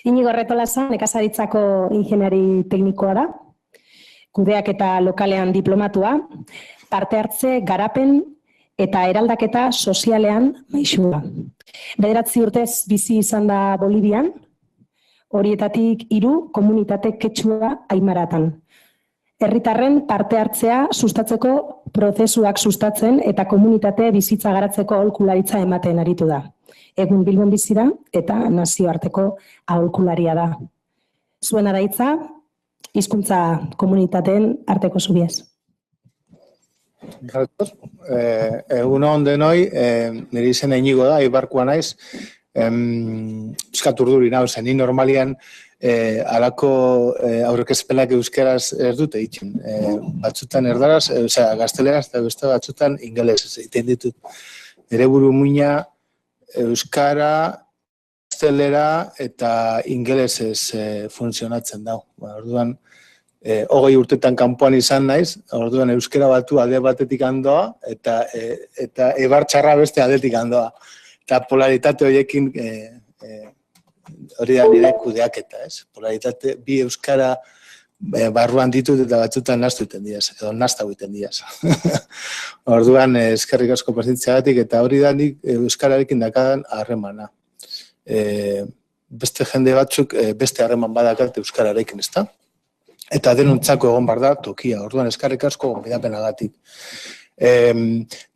Inigo Retolaza, nekazaritzako ingeniari teknikoa da, kudeaketa lokalean diplomatua, parte hartze, garapen eta eraldaketa sozialean maisua. 9 urtez bizi izan da Bolivian, horietatik 3 komunitate ketsua Aimaratan. Herritarren parte hartzea sustatzeko prozesuak sustatzen eta komunitate bizitza garatzeko aholkularitza ematen aritu da. Egun Bilbon bizi da eta nazioarteko aholkularia da. Zuen araitza, hizkuntza komunitateen arteko zubiez. Egun on denoi, nire izena Inigo da, Ibarkoa naiz. Euskat urduri nahu, zen, ni normalian alako aurrekezpenak euskeraz ez dute egiten. Batzutan erdaraz, gazteleraz eta beste batzutan ingelesez egiten ditut. Nire buru muina euskara, gaztelera eta ingelesez funtzionatzen dau. Orduan, 20 urtetan kanpoan izan naiz, orduan euskera batu alde batetik handoa eta ebartxarra beste aldetik handoa. Eta polaritate horiekin hori da nire kudeaketa, ez? Polaritate bi euskara barruan ditut eta batzutan nastu egiten diaz, edo nastau egiten diaz. Orduan eskerrik asko pasitzeagatik eta hori da nik euskararekin dakadan harremana. Beste jende batzuk beste harreman badakat euskararekin, ezta? Eta denontzako egon bar da tokia, orduan eskerrik asko gonbidapenagatik.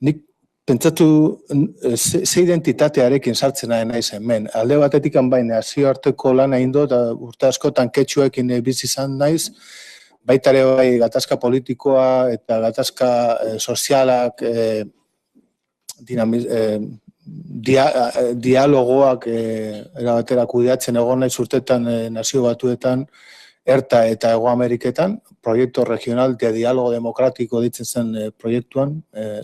Nik pentsatu ze identitatearekin sartzen nahi naiz hemen. Alde batetik baina nazioarteko lan egin dut, urte askotan ketxuekin bizi izan naiz, baita ere bai gatazka politikoa eta gatazka sozialak, dialogoak erabatera kudeatzen egon naiz urtetan nazio batuetan, ERTA eta Hego Ameriketan, proiektu regional de diálogo demokratiko ditzen zen proiektuan,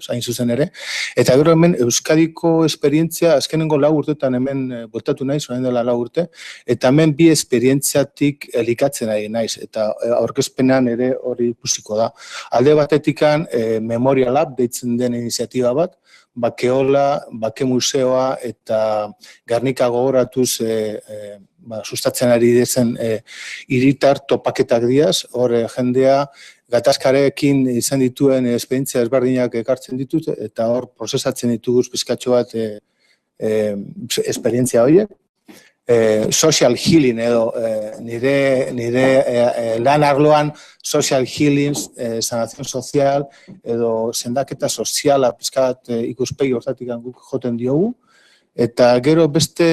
hain zuzen ere. Eta gero hemen Euskadiko esperientzia, azkenengo 4 urtetan hemen bueltatu naiz, orain dela 4 urte, eta hemen bi esperientziatik elikatzen ari naiz, eta aurkezpenean ere hori ikusiko da. Alde batetikan Memoria Lab deitzen den iniziatiba bat, Bakeola, Bake Museoa eta Gernika gogoratuz sustatzen ari dezen hiritar topaketak diaz, hor jendea gatazkarekin izan dituen esperientzia ezberdinak ekartzen ditut, eta hor prozesatzen dituguz pizkatxo bat esperientzia horiek. Social healing edo nire lan arloan social healing, sanación sozial edo sendaketa soziala pizkat ikuspegi hortatik guk joten diogu. Eta gero beste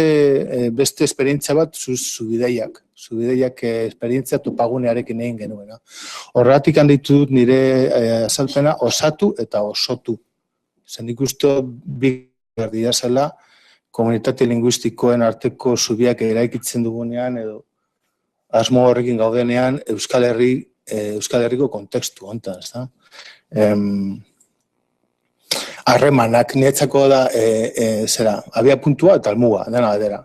esperientzia bat zubideiak esperientzia topagunearekin egin genuena. Horregatik handitut nire azalpena osatu eta osotu. Zen ikustu bi berdira zela, komunitate linguistikoen arteko zubiak eraikitzen dugunean edo asmo horrekin gaudenean Euskal Herriko kontekstu hontan, ezta? Harremanak, niretzako da, abia puntua eta almuga, dena badera.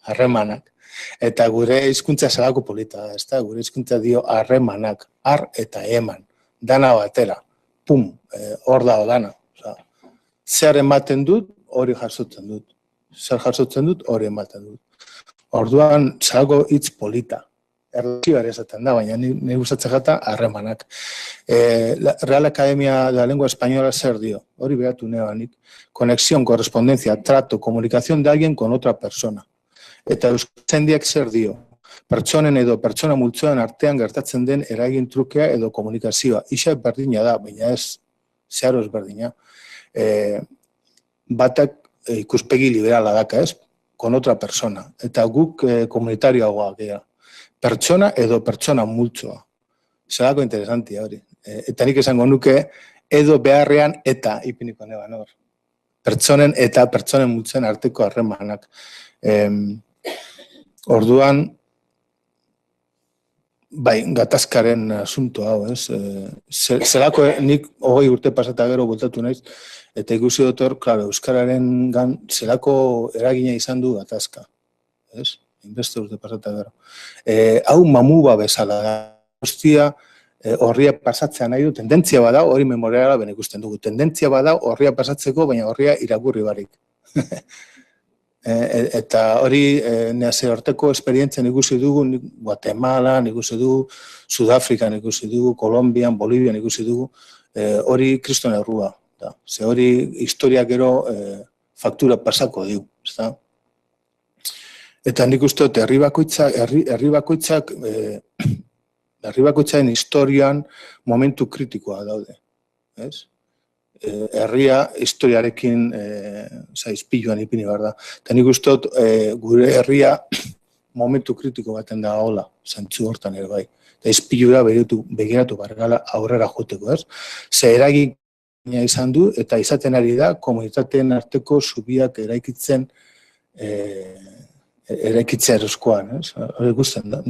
Harremanak. Eta gure hizkuntza zelako polita, ezta? Gure hizkuntza dio harremanak, har eta eman. Dana batera. Pum, hor dago dana. Zer ematen dut, hori jasotzen dut. Zer jasotzen dut, hori ematen dut. Orduan, zelako hitz polita. Erlazioa ere esaten da, baina nire gustatzen jata harremanak. Real Academia de la Lengua Española zer dio, hori behatu nebanik. Conexión, correspondencia, trato, comunicación de alguien con otra persona. Eta euskaltzaindiak zer dio, pertsonen edo pertsona multzoen artean gertatzen den eragin trukea edo komunikazioa. Ixa berdina da, baina ez, zeharo ez berdina. Batak ikuspegi liberala daka, ez? Con otra persona. Eta guk komunitarioagoak gara. Pertsona edo pertsona multzoa. Zerako interesantia hori. Eta nik esango nuke edo beharrean eta ipiniko neban hor. Pertsonen eta pertsonen multzoen arteko harremanak. Orduan, bai, gatazkaren asunto hau, ez? Zerako nik 20 urte pasata gero bultatu naiz, eta ikusi dut hor, klaro, euskararen gan zerako eragina izan du gatazka. Ez? Inbeste urte pasata gero. Hau mamuba bezala da. Guztia horria pasatzea nahi du, tendentzia bada, hori memoriala ben ikusten dugu. Tendentzia bada horria pasatzeko, baina horria irakurri barik. Eta hori nire horteko esperientzien ikusi dugu, Guatemalan ikusi dugu, Sudafrikan ikusi dugu, Kolombian, Bolivian ikusi dugu, hori kriston errua. Ze hori historiak gero faktura pasako digu. Eta nik uste dut herri bakoitzaren historian momentu kritikoa daude. Herria historiarekin izpiluan ipini behar da. Eta nik uste dut gure herria momentu kritiko baten da hola, zentzu hortan ere bai. Eta izpilura begiratu bargala aurrera joteko, ez? Ze eragina izan du eta izaten ari da komunitateen arteko zubiak eraikitzen eraikitzea eroskoan, ez? Hori guztien da.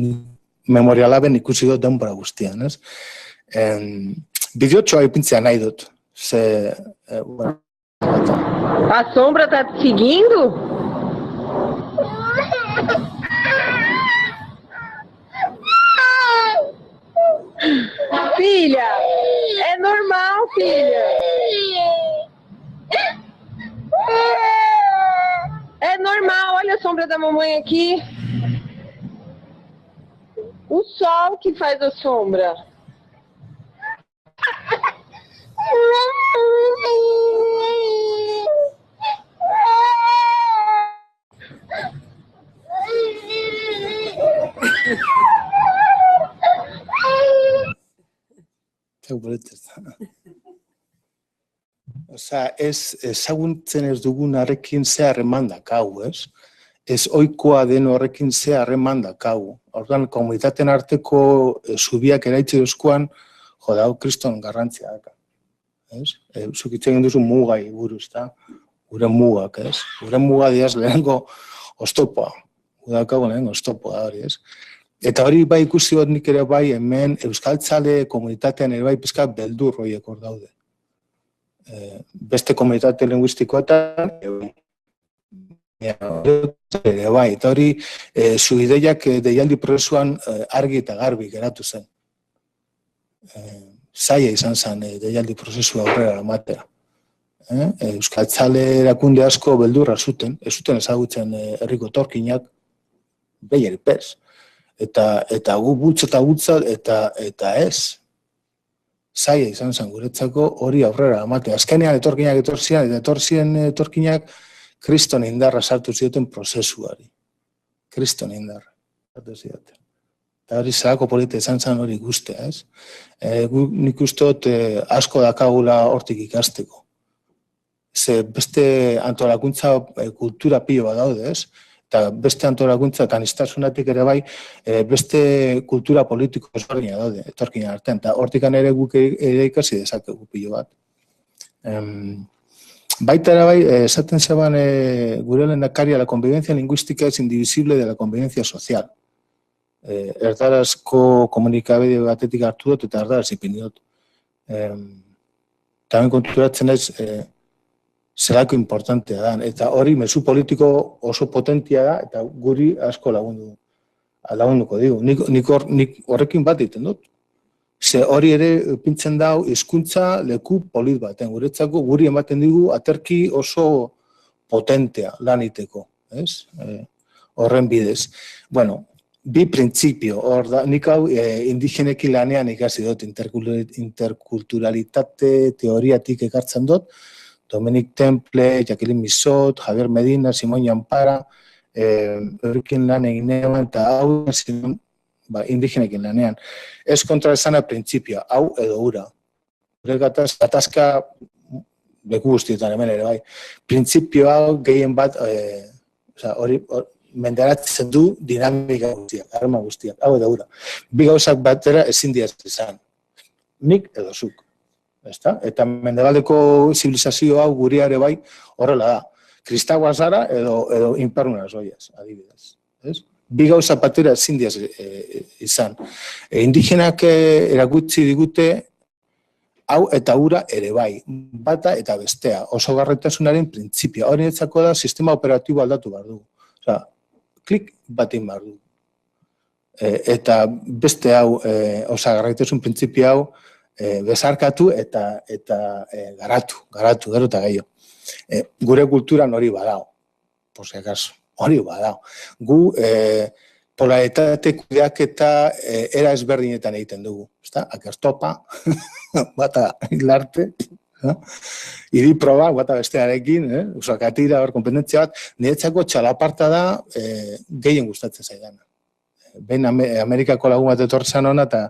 Memorialaben ikusi dut denbora guztian, ez? Bideotxoa ipintzea nahi dut. A sombra tá te seguindo? Filha, é normal, filha. É normal, olha a sombra da mamãe aqui. O sol que faz a sombra. Osea, ezaguntzen ez dugunarekin ze harreman dakau, ez? Ez ohikoa den horrekin ze harreman dakau. Orduan, komunitateen arteko zubiak eraitze duzkoan, hau kriston garrantzia daka. Zuk hitz egin duzu mugai buruz, gure mugak, ez? Gure muga diaz lehenengo oztopoa. Gudakago lehenengo oztopoa hori, ez? Eta hori bai ikusi hor nik ere bai hemen euskaltzale komunitatean ere bai pizka beldur horiek hor daude. Beste komunitate linguistikoetan ere bai, eta hori zu ideiak deialdi prozesuan argi eta garbi geratu zen. Zaila izan zen deialdi prozesua aurrera ematea. Euskaltzale erakunde asko beldurra zuten, ez zuten ezagutzen herriko etorkinak, behieri pez. Eta gu bultza eta bultza eta ez. Zaila izan zen guretzako hori aurrera ematea. Azkenean etorkinak etorzian, eta etorzien etorkinak kriston indarra sartu zioten prozesuari. Kriston indarra sartu zioten. Eta hori zelako polita izan zen hori guztia, ez? Nik uste dut asko dakagula hortik ikasteko. Ze beste antolakuntza kultura pilo bat daude, ez? Eta beste antolakuntza eta aniztasunatik ere bai, beste kultura politiko ezberdina daude, etorkinen artean. Eta hortikan ere guk ere ikasi dezakegu pilo bat. Baita ere bai, esaten zeban gure lehendakaria, la convivencia lingüística es indivisible de la convivencia social. Erdarazko komunikabide batetik hartu dut eta erdaraz ipini dut. Tamen konturatzen ez zelako importantea da. Eta hori mezu politiko oso potentia da eta guri asko lagunduko digu. Nik horrekin bat egiten dut. Ze hori ere pintzen dau hizkuntza leku polit baten. Guretzako guri ematen digu aterki oso potentea laniteko. Horren bidez. Bueno, bi printzipio, hor da, nik hau indigenekin lanean ikasi dut, interkulturalitate teoriatik ekartzen dut, Dominic Temple, Jacqueline Misot, Javier Medina, Simón Llampara, horrekin lan egin egon, eta hau indigenekin lanean. Ez kontra esana printzipioa, hau edo ura. Gure gatazka leku guztietan hemen ere bai. Printzipio hau gehien bat, hori menderatzen du dinamika guztiak, arma guztiak, hau edo ura. Bi gauzak batera ezin diaz izan. Nik edo zuk. Eta mendebaldeko zibilizazio hau gureare bai horrela da. Kristaua zara edo inpernuaz oiaz, adibidez. Bi gauza batera ezin diaz izan. Indigenak erakutsi digute hau eta ura ere bai, bata eta bestea, oso garritasunaren printzipioa. Hori netzako da sistema operatibo aldatu behar du. Klik batin behar du. Eta beste hau, osagarraitasun printzipio hau, bezarkatu eta garatu, gero eta gehiago. Gure kulturan hori badao. por si acaso. Hori bada. Gu polaritate kudeaketa era ezberdinetan egiten dugu. Akertopa, bata hilarte, hiri proba, bata bestearekin, usakatira, kompetentzia bat, niretzako txalaparta da gehien gustatzen zaidana. Behin Amerikako lagun bat etortzen hona, eta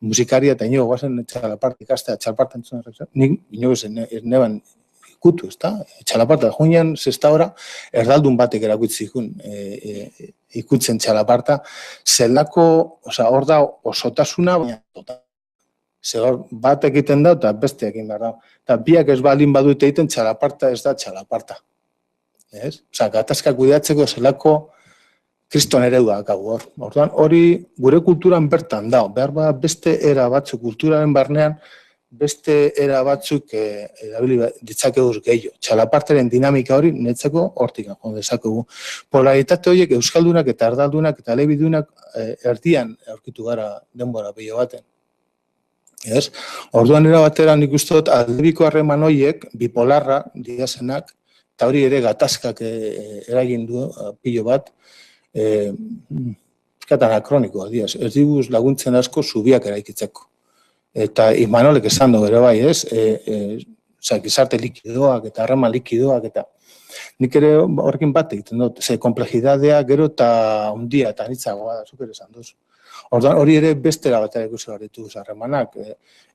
musikaria eta inigo guazen txalaparta ikastea, txalaparta entzuna, nik inigo neban ikutu, txalaparta, junean, 6 hora, erdaldun batek erakutzikun ikutzen txalaparta, zelako, hor da osotasuna, baina total. Zer bat egiten da, eta beste egin behar da. Eta biak ez baldin badute egiten, txalaparta ez da txalaparta. Gatazka kudeatzeko zelako kriston eredua akagu hor. Orduan, hori gure kulturan bertan da. Behar beste era batzuk, kulturaren barnean, beste era batzuk erabili ditzakegu gehiago. Txalapartaren dinamika hori netzako hortik joan dezakegu. Polaritate horiek euskaldunak eta erdaldunak eta elebidunak erdian aurkitu gara denbora pilo baten. Orduan era batera nik uste dut aldebiko harreman horiek, bipolarra diazenak, eta hori ere gatazkak eragin du pilo bat, anakronikoa diaz, ez diguz laguntzen asko zubiak eraikitzeko. Eta Imanolek esan du ere bai, gizarte likidoak eta harreman likidoak, eta nik ere horrekin bat egiten dut, ze komplexidadea gero eta ondia eta anitzagoa da, zuk ere esan duzu. Orduan hori ere bestera batera ikusi barritu harremanak,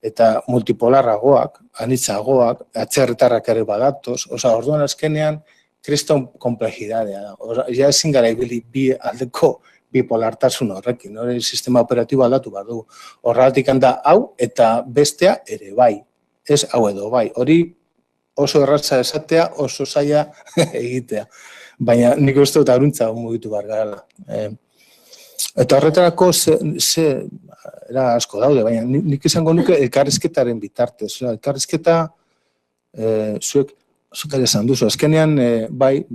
eta multipolarragoak, anitzagoak, atzerritarrak ere badatoz, orduan azkenean kriston komplexidadea da. Ja ezin gara ibili bi aldeko bipolartasun horrekin, hori sistema operatibo aldatu behar dugu. Horregatik handa hau eta bestea ere bai, ez hau edo bai. Hori oso erratza esatea, oso zaila egitea. Baina nik uste dut aruntza mugitu behar garela. Eta horretarako era asko daude, baina nik izango nuke elkarrizketaren bitartez. Elkarrizketa, zuek ere esan duzu, azkenean, bai,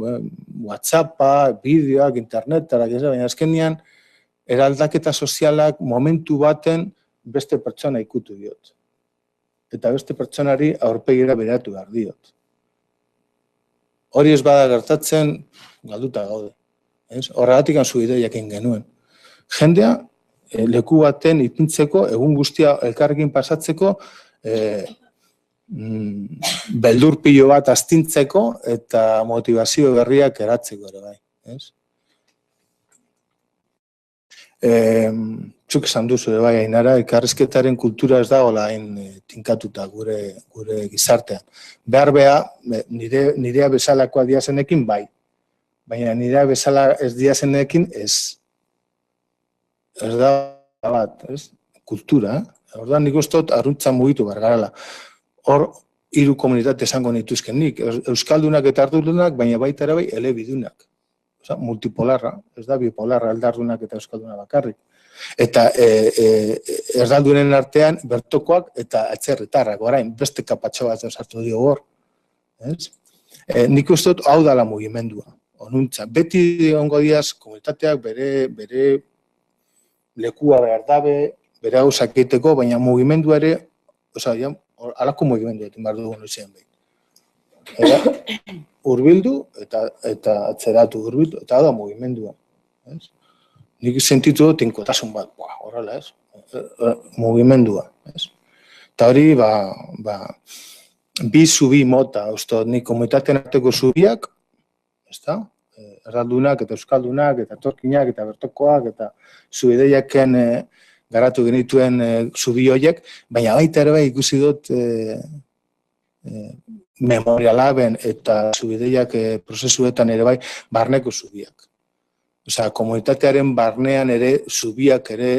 WhatsAppa, bideoak, internetarak, baina azkenean, eraldaketa sozialak momentu baten beste pertsona ikutu diot. Eta beste pertsonari aurpegira beratu behar diot. Hori ez bada gertatzen, galduta gaude. Horregatik zu ideiak egin genuen. Jendea, leku baten ipintzeko, egun guztia elkarrekin pasatzeko, beldur pilo bat astintzeko eta motivazio berriak eratzeko ere bai. Zuk esan duzu ere bai, Ainara, elkarrizketaren kultura ez dagoela hain tinkatuta gure gizartean. Behar nirea bezalakoa diazenekin bai, baina nirea bezala ez diazenekin ez. Ez da bat, kultura. Orduan nik uste dut arruntza mugitu behar garela. Hor, 3 komunitate esango nituzken nik. Euskaldunak eta erdaldunak, baina baita ere bai elebidunak. Multipolarra, ez da bipolarra, eldardunak eta euskaldunak bakarrik. Eta erdaldunen artean bertokoak eta atzerritarrak, orain, beste kapatxo bat sartu dio hor. Nik uste dut hau dala mugimendua. Onuntza, beti ongo diaz komunitateak bere lekua behar dabe, bere hau sakiteko, baina mugimendu ere, alako mugimendu egin behar dugu noizean behin. Urbildu eta atzeratu urbildu, eta da mugimendua. Nik sentitu dut tinkotasun bat, horrela ez, mugimendua. Eta hori, bi zubi mota, nik komunitatean arteko zubiak, ez da? Erraldunak eta euskaldunak eta etorkinak eta bertokoak eta zubideiaken garatu genituen zubi horiek, baina baita ere bai ikusi dut memorialaben eta zubideiak prozesuetan ere bai barneko zubiak. Osea, komunitatearen barnean ere zubiak ere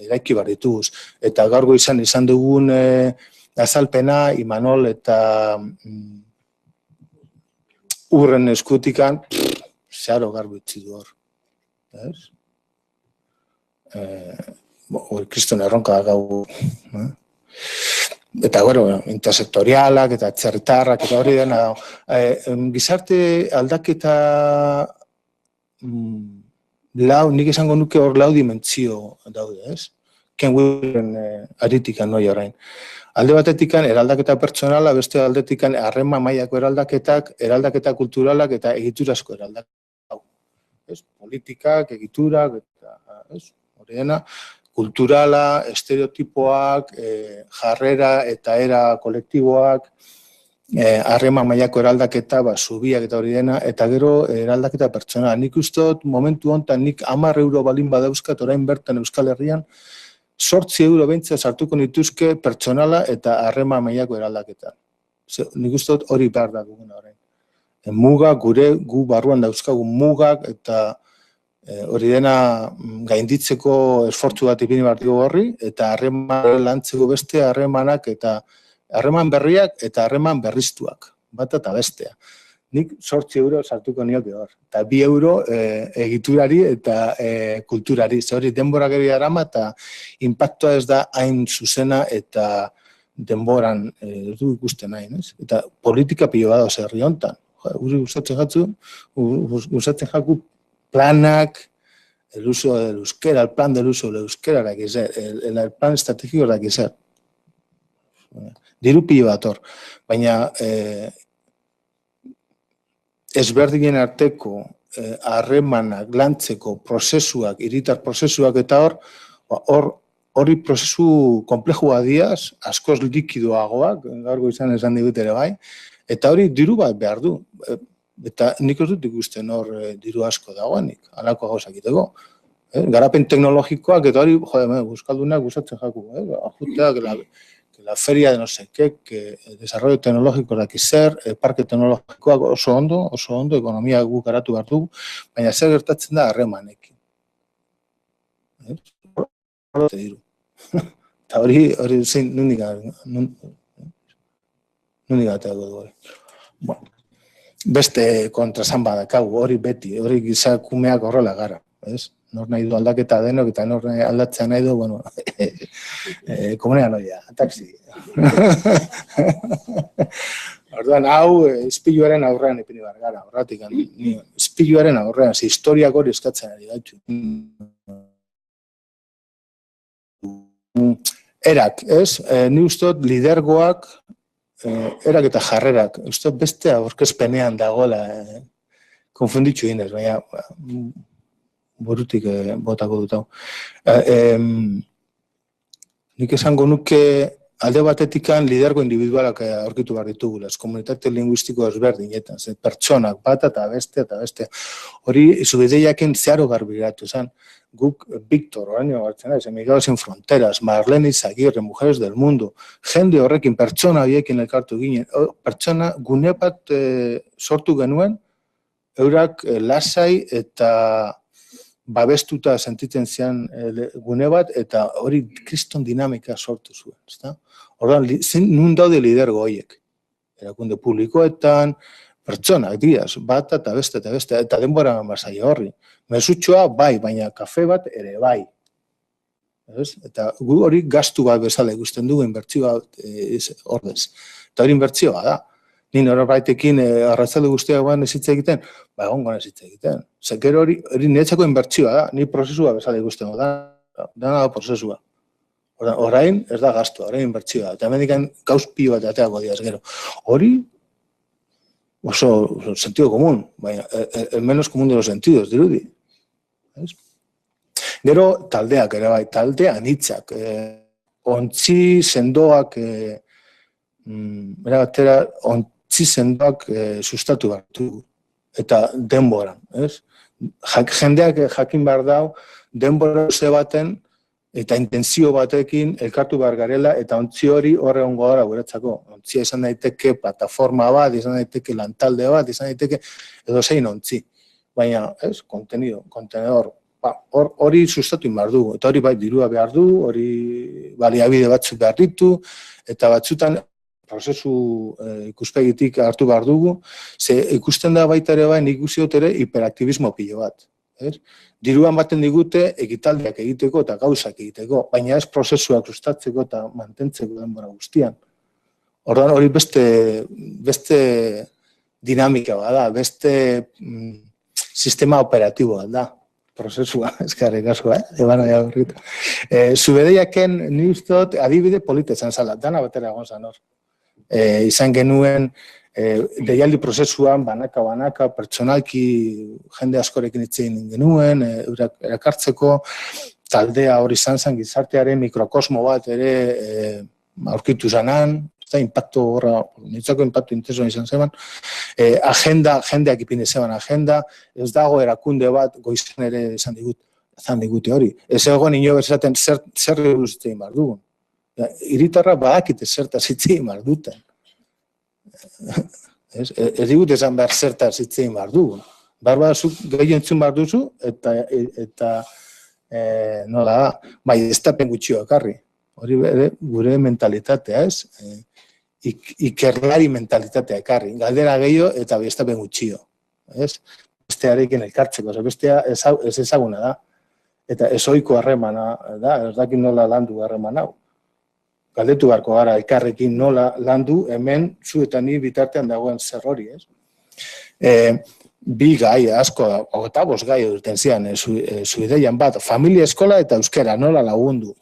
eraiki behar dituguz. Eta gaur izan dugun azalpena, Imanol eta urren eskutikan, zeharo garbi utzi du hor. Kriston erronka gau. Eta, intersektorialak eta atzerritarrak eta hori dena. Gizarte aldaketa nik esango nuke hor 4 dimentsio daude, ez? Ken Willen aritik anoi orain. Alde batetikan eraldaketa pertsonala, beste aldetikan harreman mailako eraldaketak, eraldaketa kulturalak eta egiturazko eraldaketak. Politikak, egiturak, eta hori dena, kulturala, estereotipoak, jarrera eta era kolektiboak, harreman mailako eraldaketa, zubiak eta hori dena, eta gero eraldaketa pertsonala. Nik uste dut momentu honetan nik 10 euro balin badauzkat orain bertan Euskal Herrian, 8 euro behintzat sartuko nituzke pertsonala eta harreman mailako eraldaketa. Nik uste dut hori behar da duguna orain. Mugak, gu barruan dauzkagu mugak eta hori dena gainditzeko esfortzu bat ipini bartiko horri, eta harreman lantzeko beste harremanak eta harreman berriak eta harreman berriztuak, bat eta bestea. Nik 8 euro sartuko nioke hor. Eta 2 euro egiturari eta kulturari. Hori denbora gero arama eta impactoa ez da hain zuzena eta denboran ez du ikusten nahi. Eta politika pilo bada herri honetan. Guri gustatzen jaku planak, el uso del euskera, el plan del uso del euskera, el plan estratégico da que ser. Diru pilo bat hor. Baina ezberdinen arteko harremanak lantzeko prozesuak, hiritar prozesuak eta hori prozesu komplexua diaz, askoz likidoagoak, gaurko esan digut ere bai, eta hori diru bat behar du. Eta nik ez dut ikusten hor diru asko dagoenik, halako gauzak egiteko. Garapen teknologikoak eta hori, euskaldunak gustatzen jaku, ajuteak, la feria de no sé qué, desarrollo tecnológico daki zer, parke teknologikoak oso ondo, ekonomia guk garatu behar dugu, baina zer gertatzen da harremanekin. Eta hori zein, nundik gateago du hori. Beste kontrasan badakagu, hori beti, hori gizakumeak horrela gara, ez? Nor nahi du aldaketa denok eta nor aldatzea nahi du, bueno, komunean noia, taksi. Orduan, hau, ispiluaren aurrean ipini behar gara, horretik, ispiluaren aurrean, historiak hori eskatzen ari gaitu. Erak, ez? Ni ustot lidergoak, erak eta jarrerak, ustot beste aurkezpenean dagoela, konfunditxu inez, baina burutik botako dut hau. Nik esango nuke alde batetikan lidergo individualak aurkitu behar ditugula, komunitate linguistiko ezberdinetan, pertsonak bat eta beste. Hori zubideiaken zeharo garbiratu zen, guk Victor, oraino gartzen da, Emigrados sin Fronteras, Marlene Izagirre, Mujeres del Mundo, jende horrekin, pertsona horiekin elkartu ginen, pertsona gune bat sortu genuen, eurak lasai eta babestuta sentitzen zian gune bat, eta hori kriston dinamika sortu zuen. Horren, nun daude lidergo horiek. Erakunde publikoetan, pertsonak diaz, bat eta beste, eta denbora basai horri. Mesutxoa bai, baina kafe bat ere bai. Eta gu hori gastu bat bezala ikusten dugu, inbertzio bat ordez. Eta hori inbertzioa da. Ni norbaitekin arratzalde guztiak guan ezitza egiten, egongo ezitza egiten. Zekero hori niretzako inbertzioa da, ni prozesua bezala ikusten da da prozesua. Orain ez da gastua, orain inbertzioa. Eta hemen gauz pio bat ateako diaz gero. Hori oso sentido común, baina el menos común de los sentidos, dirudi. Gero taldeak ere bai, talde anitzak, ontzi sendoak, erabatera ontzi sendoak sustatu behar du, eta denboran. Jendeak jakin behar dau, denbora ze baten, eta intentzio batekin elkartu behar garela, eta ontzi hori horre ongo gara guretzako. Ontzia izan daiteke plataforma bat, izan daiteke lantalde bat, izan daiteke edo zein ontzi. Baina, kontenedor, hori sustatu behar du, eta hori bai dirua behar du, hori baliabide batzuk behar ditu, eta batzutan prozesu ikuspegitik hartu behar dugu, ze ikusten da baita ere bai, nik ikusi dut ere hiperaktibismo pilo bat. Diruan baten digute ekitaldiak egiteko eta gauzak egiteko, baina ez prozesuak sustatzeko eta mantentzeko denbora guztian. Orduan hori beste dinamika bada, beste sistema operatiboa da. prozesua, eskarrik asko, eban aia berritu. Zubedeiaken ni ustot adibide polita izan zala, dana batera egon zan hor. Izan genuen deialdi prozesuan, banaka, pertsonalki jende askorekin itzein genuen, erakartzeko, taldea hori izan zen gizartearen mikrokosmo bat ere aurkitu zanan, eta impacto horra, nintzako impacto intensoa izan zeban, jendeak ipine zeban agenda, ez dago erakunde bat goizan ere izan digute hori. Ez egon ino berzaten zer egin behar dugun. Hiritarra badakite zertaz hitzein behar duten. Ez digute esan behar zertaz hitzein behar dugun. Barbazuk gehiago entzun behar duzu, eta nola da, bai, ez da pengutxioa ekarri. Hori gure mentalitatea, ez? Ikerlari mentalitatea ekarri. Galdera gehiago eta bestapen gutxio. Bestearekin elkartzeko. Bestea ez ezaguna da. Eta ez ohiko harremana da. Ez dakit nola landu harreman hau. Galdetu beharko gara elkarrekin nola landu hemen zu eta ni bitartean dagoen zer hori. Bi gai asko, eta 5 gai duten zian Zubideian bat. Familia, eskola eta euskera nola lagundu.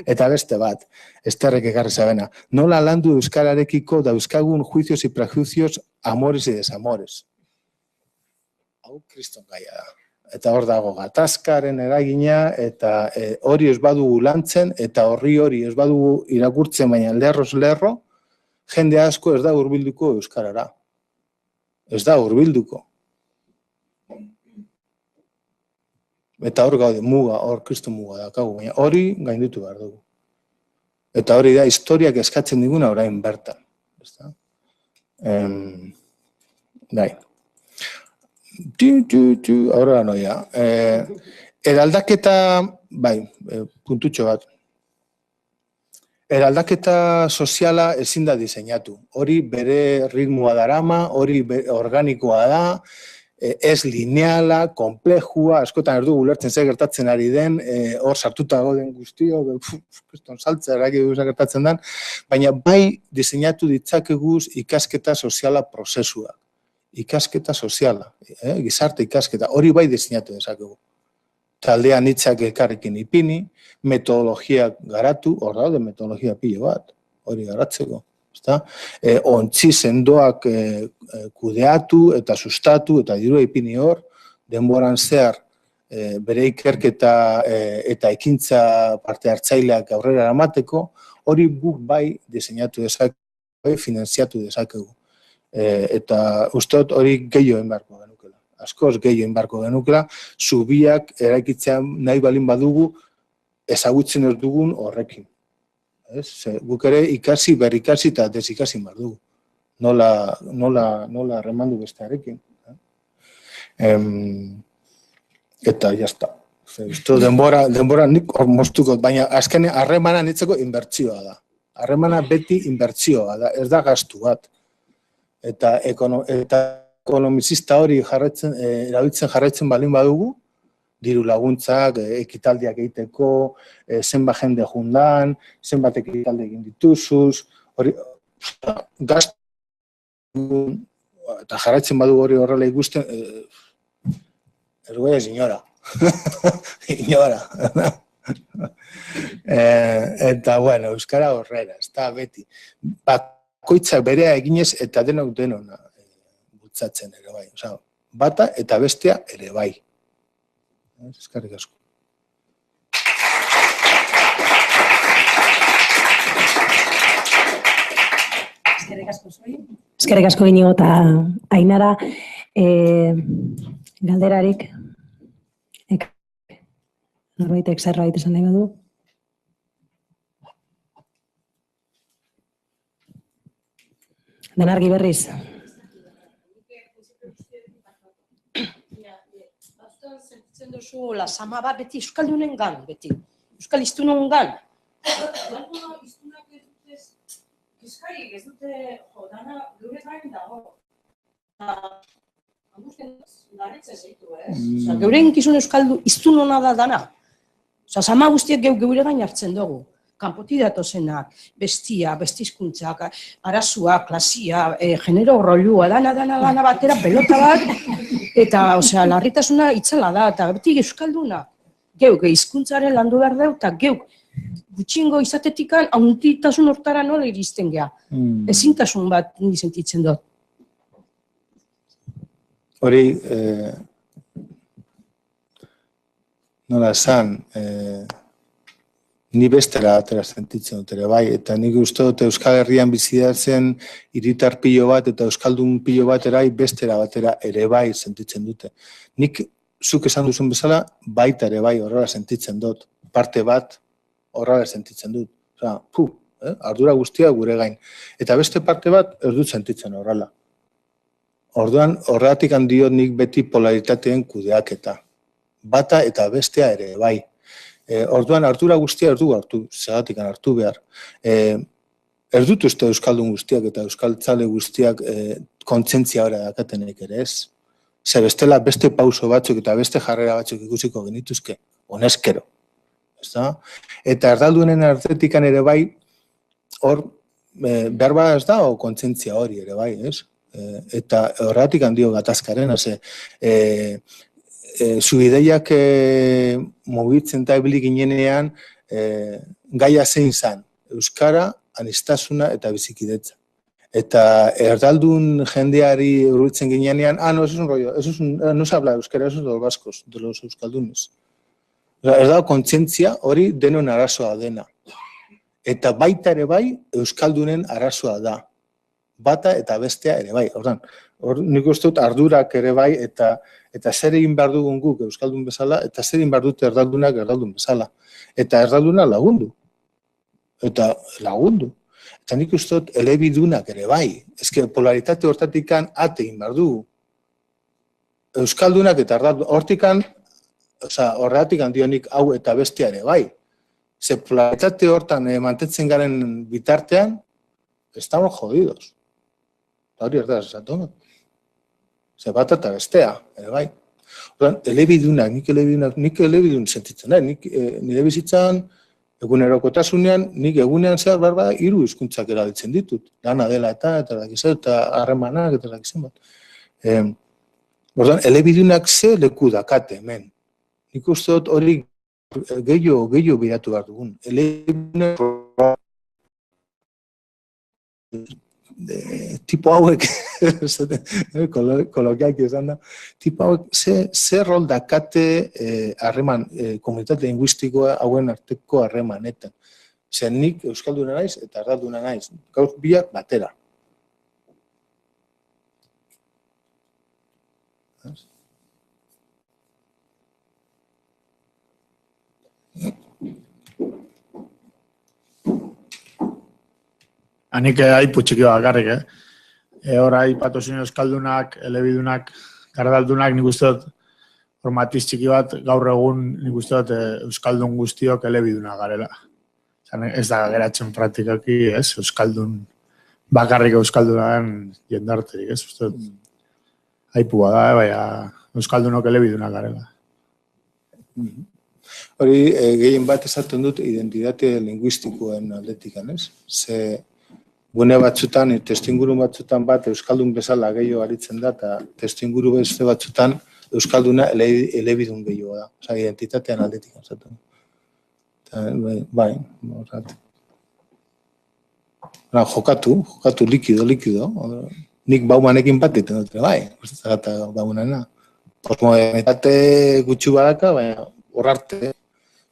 Eta beste bat, Esterrek ekarri zabena, nola landu euskararekiko dauzkagun juicios y prejuicios, amores y desamores. Hau kriston gaia da. Eta hor dago gatazkaren eragina, eta hori ez badugu lantzen, eta hori ez badugu irakurtzen, baina lerroz lerro, jende asko ez da hurbilduko euskarara. Ez da hurbilduko. Eta hor gaude muga, hor kriston muga dakagu, baina hori gainditu behar dugu. Eta hori da, historiak eskatzen diguna orain bertan. Bai. Aurrera noia. Eraldaketa, bai, puntutxo bat. Eraldaketa soziala ezin da diseinatu. Hori bere ritmoa darama, hori organikoa da, ez lineala, komplejua, askotan ez dugu ulertzen zer gertatzen ari den, hor sartuta gauden guztio, kriston saltza eragik gertatzen den, baina bai diseinatu ditzakeguz ikasketa soziala prozesua. Ikasketa soziala, gizarte ikasketa, hori bai diseinatu dezakegu. Taldean hitzak elkarrekin ipini, metodologiak garatu, hor daude metodologia pilo bat, hori garatzeko. Ontzi sendoak kudeatu eta sustatu eta dirua ipini hor, denboran zehar bere ikerketa eta ekintza parte hartzaileak aurrera eramateko, hori guk bai diseinatu dezakegu, bai finanziatu dezakegu. Eta usteot hori gehiago enbarko genukela. Askoz gehiago enbarko genukela, zubiak eraikitzean nahi balin badugu ezagutzen ez dugun horrekin. Guk ere ikasi, berrikasi eta desikasi behar dugu. Nola remandu bestearekin. Eta jazta. Denbora nik hor moztuko, baina azken harremana nitzeko inbertsioa da. Harremana beti inbertsioa da, ez da gastu bat. Eta ekonomizista hori erabiltzen jarraitzen balin badugu, diru laguntzak, ekitaldiak egiteko, zenbat jende jundan, zenbat ekitaldi egin dituzuz, hori, gastu, eta jarraitzen badu hori horrela ikusten, ergoia ez inora. Inora. Eta, bueno, euskara horrela, ez da beti. Bakoitzak berea eginez eta denok denona bultzatzen ere bai. Bata eta bestea ere bai. Eskerrik asko. Eskerrik asko Inigo eta Ainara. Galderarik. Norbaitek zerbait esan nahi badu. Denargi berriz. Duzu, la sama bat beti euskaldunen gan, beti. Euskal iztunon gan. Alguna iztunak ez dute, kiskarik ez dute, dana gure gain dago. Anguzten danetzen zeitu, Geure eginkizun euskaldu iztunona da dana. Sama guztiek geure gain hartzen dugu. kanpoti datozenak, bestia, bestizkuntzak, arazoa, klasia, genero rolua, dana batera, pelota bat, eta, osea, larritasuna itzala da, eta beti euskalduna. Geuk, hizkuntzaren landu behar deu, eta geuk, gutxingo izatetikan, haunditasun hortara nola iristen geha. Ezintasun bat ni sentitzen dut. Hori, nola esan, ni bestera atera sentitzen dut ere, bai, eta nik uste dut Euskal Herrian bizidatzen hiritar pilo bat eta euskaldun pilo bat erai bestera batera ere bai sentitzen dute. Nik, zuk esan duzun bezala, baita ere bai horrela sentitzen dut, parte bat horrela sentitzen dut. Osea, ardura guztia gure gain. Eta beste parte bat ez dut sentitzen horrela. Orduan, horregatik handiot nik beti polaritateen kudeaketa. Bata eta bestea ere bai. Orduan, ardura guztia ez du hartu, zergatik hartu behar. Ez dut uste euskaldun guztiak eta euskaltzale guztiak kontzientzia hori dakatenek ere ez. Zer bestela beste pauso batzuk eta beste jarrera batzuk ikusiko genituzke, honezkero. Eta erdaldunen artetikan ere bai, hor, behar bada ez da, o kontzientzia hori ere bai, ez? Eta horregatik handio gatazkaren, zubideiak mugitzen eta ebili ginenean gaia zein zan, euskara, aniztasuna eta bizikidetza. Eta erdaldun jendeari hurbiltzen ginenean, no, eso es un rollo, no se habla euskera, eso es de los vascos, de los euskaldunes. Ez dago kontzientzia hori denon arazoa dena. Eta baita ere bai, euskaldunen arazoa da. Bata eta bestea ere bai. Nik uste dut ardurak ere bai, eta zer egin behar dugun guk euskaldun bezala, eta zer egin behar dut erdaldunak erdaldun bezala. Eta erdalduna lagundu. Eta nik uste dut elebidunak ere bai. Ezke polaritate hortatikan ate egin behar dugu. Euskaldunak eta erdaldunak. Hortikan, horregatik handionik hau eta bestea ere bai. Ze polaritate hortan mantetzen garen bitartean, estamos jodidos. Hori erdaz esatu. Ze bat eta bestea, ere bai. Elebidunak, nik elebidun sentitzen da. Nire bizitzan, egunerokotasunean, nik egunean zehar behar bada 3 hizkuntzak erabiltzen ditut. Lana dela eta harremanak eta dakizen bat. Elebidunak ze leku dakate hemen. Nik uste dut hori gehiago biratu behar dugun. Elebidunak tipo hauek, kolokiak izan da, tipo hauek ze rol dakate harreman, komunitate linguistikoa hauen arteko harremanetan. Zer nik euskalduna naiz eta erdalduna naiz. Gaur biak batera. Hanik aipu txiki bakarrik, Hora aipatu zen euskaldunak, elebidunak, erdaldunak, nik uste dut, formatiz txiki bat, gaur egun nik uste dut euskaldun guztiok elebidunak garela. Ez da geratzen praktikaki, euskaldun, bakarrik euskaldunaren jendarterik, uste dut. Aipu bada, baina euskaldunok elebidunak garela. Hori, gehien bat esaten dut identitate linguistikoen aldetikan, Ze gune batzutan, testuinguru batzutan bat euskaldun bezala gehiago aritzen da, eta testuinguru beste batzutan euskalduna elebidun gehiago da. Osa, identitatean aldetik esaten. Bai, horret. Jokatu, likido. Nik baumanekin bat iten dut, bai, eta baumanena. Postmodernitate gutxu badaka, baina hor arte,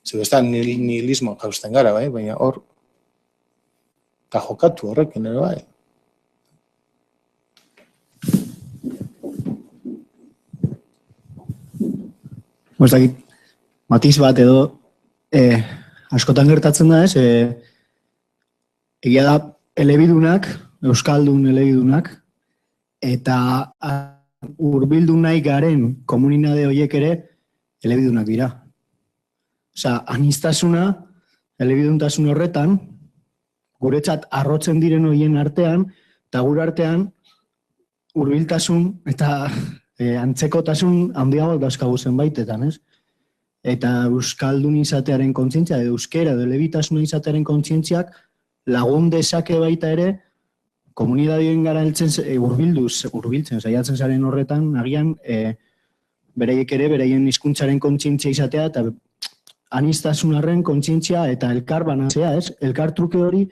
zebestan nihilismo jausten gara, bai, baina hor, eta jokatu horrekin ere bai. Bostakit, matiz bat edo askotan gertatzen da, egia da elebidunak, euskaldun elebidunak, eta hurbildu nahi garen komuninade horiek ere elebidunak dira. Osa, aniztasuna, elebiduntasun horretan, guretzat arrotzen diren horien artean, eta gure artean hurbiltasun eta antzekotasun handiago dauzkagu zenbaitetan, eta euskaldun izatearen kontzientzia, edo euskera, edo elebitasuna izatearen kontzientziak lagun dezake baita ere, komunidadien gara hurbiltzen saiatzen zaren horretan, agian, bereiek ere, bereien hizkuntzaren kontzientzia izatea, eta aniztasunaren kontzientzia eta elkar banazea, ez? Elkar truke hori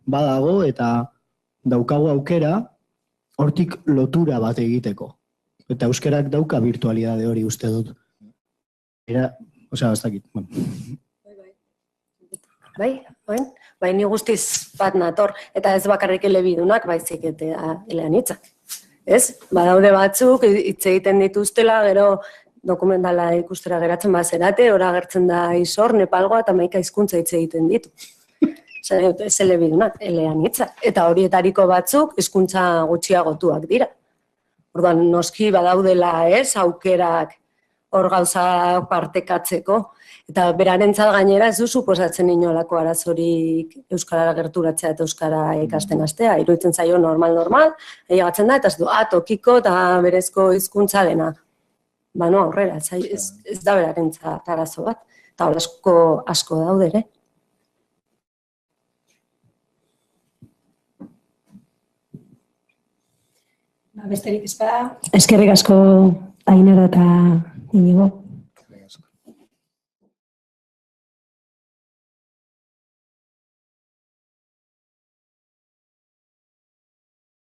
badago eta daukagu aukera hortik lotura bat egiteko. Eta euskerak dauka virtualidade hori uste dut. Ez dakit. Bai, ni guztiz bat nator, eta ez bakarrik elebidunak, baizik eta eleanitzak. Ez? Badaude batzuk, hitz egiten dituztela, gero dokumentala ikustera geratzen bazerate, ora agertzen da Izor, Nepalgoa eta Maika hizkuntza hitz egiten ditu. Ez elebidunak, eleanitzak. Eta horietariko batzuk hizkuntza gutxiagotuak dira. Orduan, noski badaudela aukerak hor gauza partekatzeko. Eta berarentzat gainera ez du suposatzen inolako arazorik euskarara gerturatzea eta euskara ikasten hastea. Iruditzen zaio normal, ailegatzen da, eta ez du, tokiko eta berezko hizkuntza dena. Aurrera, ez da berarentzat arazo bat. Eta hor asko daude ere. Besterik ez bada. Eskerrik asko Ainara eta Inigo.